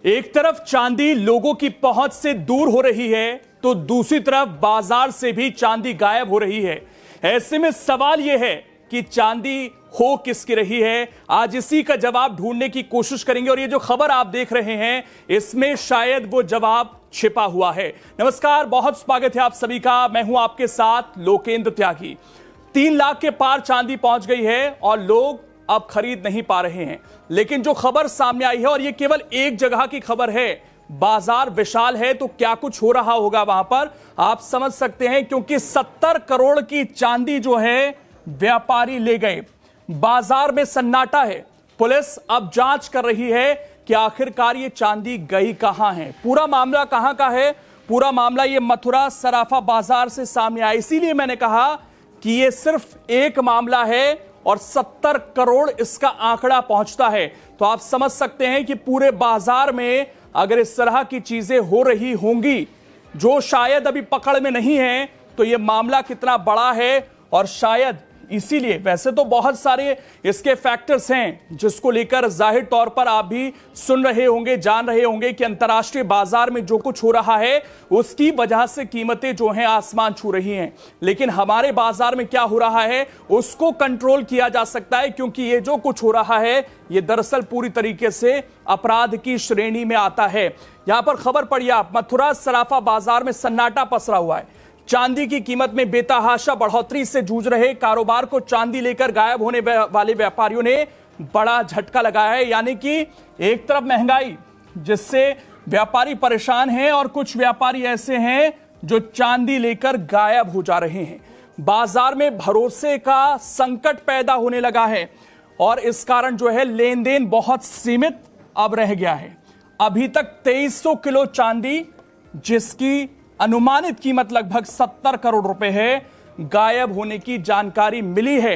एक तरफ चांदी लोगों की पहुंच से दूर हो रही है तो दूसरी तरफ बाजार से भी चांदी गायब हो रही है। ऐसे में सवाल यह है कि चांदी हो किसकी रही है। आज इसी का जवाब ढूंढने की कोशिश करेंगे और ये जो खबर आप देख रहे हैं इसमें शायद वो जवाब छिपा हुआ है। नमस्कार, बहुत स्वागत है आप सभी का। मैं हूं आपके साथ लोकेंद्र त्यागी। 3 लाख के पार चांदी पहुंच गई है और लोग अब खरीद नहीं पा रहे हैं। लेकिन जो खबर सामने आई है, और ये केवल एक जगह की खबर है, बाजार विशाल है तो क्या कुछ हो रहा होगा वहां पर आप समझ सकते हैं, क्योंकि 70 करोड़ की चांदी जो है व्यापारी ले गए। बाजार में सन्नाटा है। पुलिस अब जांच कर रही है कि आखिरकार ये चांदी गई कहां है। पूरा मामला कहां का है? पूरा मामला ये मथुरा सराफा बाजार से सामने आया। इसीलिए मैंने कहा कि ये सिर्फ एक मामला है और 70 करोड़ इसका आंकड़ा पहुंचता है तो आप समझ सकते हैं कि पूरे बाजार में अगर इस तरह की चीजें हो रही होंगी जो शायद अभी पकड़ में नहीं है तो यह मामला कितना बड़ा है। और शायद इसीलिए, वैसे तो बहुत सारे इसके फैक्टर्स हैं जिसको लेकर जाहिर तौर पर आप भी सुन रहे होंगे, जान रहे होंगे कि अंतर्राष्ट्रीय बाजार में जो कुछ हो रहा है उसकी वजह से कीमतें जो हैं आसमान छू रही हैं। लेकिन हमारे बाजार में क्या हो रहा है उसको कंट्रोल किया जा सकता है, क्योंकि ये जो कुछ हो रहा है ये दरअसल पूरी तरीके से अपराध की श्रेणी में आता है। यहां पर खबर पढ़िए आप, मथुरा सराफा बाजार में सन्नाटा पसरा हुआ है। चांदी की कीमत में बेतहाशा बढ़ोतरी से जूझ रहे कारोबार को चांदी लेकर गायब होने वाले व्यापारियों ने बड़ा झटका लगाया है। यानी कि एक तरफ महंगाई जिससे व्यापारी परेशान हैं और कुछ व्यापारी ऐसे हैं जो चांदी लेकर गायब हो जा रहे हैं। बाजार में भरोसे का संकट पैदा होने लगा है और इस कारण जो है लेन देन बहुत सीमित अब रह गया है। अभी तक 2300 किलो चांदी, जिसकी अनुमानित कीमत लगभग 70 करोड़ रुपए है, गायब होने की जानकारी मिली है।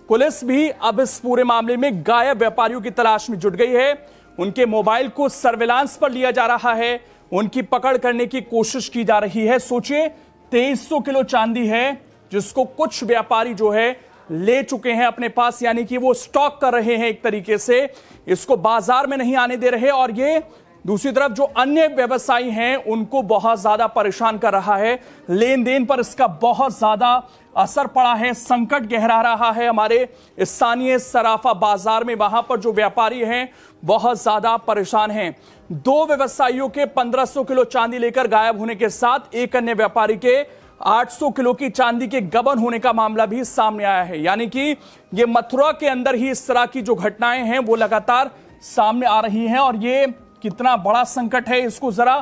पुलिस भी अब इस पूरे मामले में गायब व्यापारियों की तलाश में जुट गई है। उनके मोबाइल को सर्विलांस पर लिया जा रहा है, उनकी पकड़ करने की कोशिश की जा रही है। सोचिए 2300 किलो चांदी है जिसको कुछ व्यापारी जो है ले चुके हैं अपने पास, यानी कि वो स्टॉक कर रहे हैं एक तरीके से, इसको बाजार में नहीं आने दे रहे। और ये दूसरी तरफ जो अन्य व्यवसायी हैं उनको बहुत ज्यादा परेशान कर रहा है। लेन देन पर इसका बहुत ज्यादा असर पड़ा है, संकट गहरा रहा है हमारे स्थानीय सराफा बाजार में। वहां पर जो व्यापारी हैं बहुत ज्यादा परेशान हैं। 2 व्यवसायियों के 1500 किलो चांदी लेकर गायब होने के साथ एक अन्य व्यापारी के 800 किलो की चांदी के गबन होने का मामला भी सामने आया है। यानी कि ये मथुरा के अंदर ही इस तरह की जो घटनाएं हैं वो लगातार सामने आ रही हैं और ये कितना बड़ा संकट है इसको जरा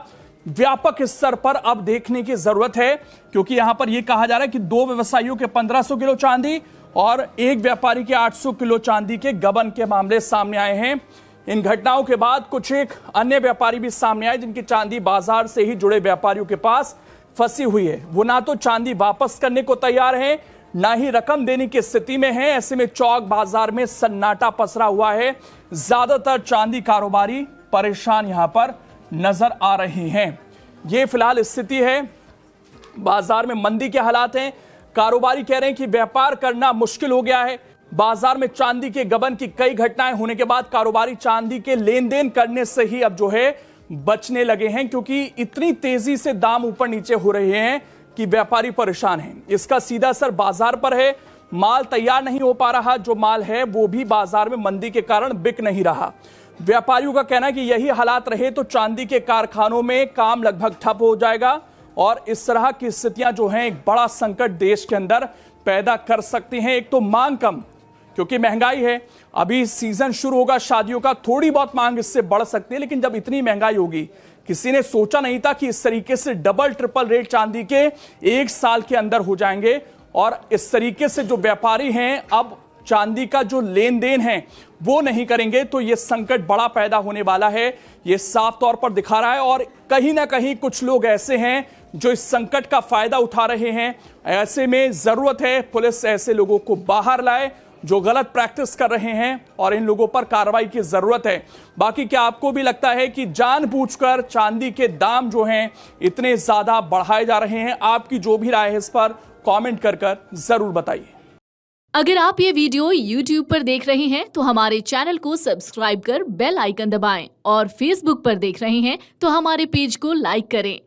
व्यापक स्तर पर अब देखने की जरूरत है, क्योंकि यहां पर यह कहा जा रहा है कि 2 व्यवसायियों के 1500 किलो चांदी और एक व्यापारी के 800 किलो चांदी के गबन के मामले सामने आए हैं। इन घटनाओं के बाद कुछ एक अन्य व्यापारी भी सामने आए जिनकी चांदी बाजार से ही जुड़े व्यापारियों के पास फंसी हुई है। वो ना तो चांदी वापस करने को तैयार है, ना ही रकम देने की स्थिति में है। ऐसे में चौक बाजार में सन्नाटा पसरा हुआ है। ज्यादातर चांदी कारोबारी परेशान यहां पर नजर आ रहे हैं। यह फिलहाल स्थिति है। बाजार में मंदी के हालात हैं। कारोबारी कह रहे हैं कि व्यापार करना मुश्किल हो गया है। बाजार में चांदी के गबन की कई घटनाएं होने के बाद कारोबारी चांदी के लेन देन करने से ही अब जो है बचने लगे हैं, क्योंकि इतनी तेजी से दाम ऊपर नीचे हो रहे हैं कि व्यापारी परेशान हैं। इसका सीधा असर बाजार पर है। माल तैयार नहीं हो पा रहा, जो माल है वो भी बाजार में मंदी के कारण बिक नहीं रहा। व्यापारियों का कहना है कि यही हालात रहे तो चांदी के कारखानों में काम लगभग ठप हो जाएगा और इस तरह की स्थितियां जो हैं एक बड़ा संकट देश के अंदर पैदा कर सकती हैं। एक तो मांग कम, क्योंकि महंगाई है। अभी सीजन शुरू होगा शादियों का, थोड़ी बहुत मांग इससे बढ़ सकती है, लेकिन जब इतनी महंगाई होगी, किसी ने सोचा नहीं था कि इस तरीके से डबल ट्रिपल रेट चांदी के 1 साल के अंदर हो जाएंगे। और इस तरीके से जो व्यापारी हैं अब चांदी का जो लेन देन है वो नहीं करेंगे तो ये संकट बड़ा पैदा होने वाला है, ये साफ तौर पर दिखा रहा है। और कहीं ना कहीं कुछ लोग ऐसे हैं जो इस संकट का फायदा उठा रहे हैं। ऐसे में जरूरत है पुलिस ऐसे लोगों को बाहर लाए जो गलत प्रैक्टिस कर रहे हैं और इन लोगों पर कार्रवाई की जरूरत है। बाकी क्या आपको भी लगता है कि जानबूझकर चांदी के दाम जो हैं इतने ज्यादा बढ़ाए जा रहे हैं? आपकी जो भी राय है इस पर कमेंट कर जरूर बताइए। अगर आप ये वीडियो YouTube पर देख रहे हैं तो हमारे चैनल को सब्सक्राइब कर बेल आइकन दबाएं और Facebook पर देख रहे हैं तो हमारे पेज को लाइक करें।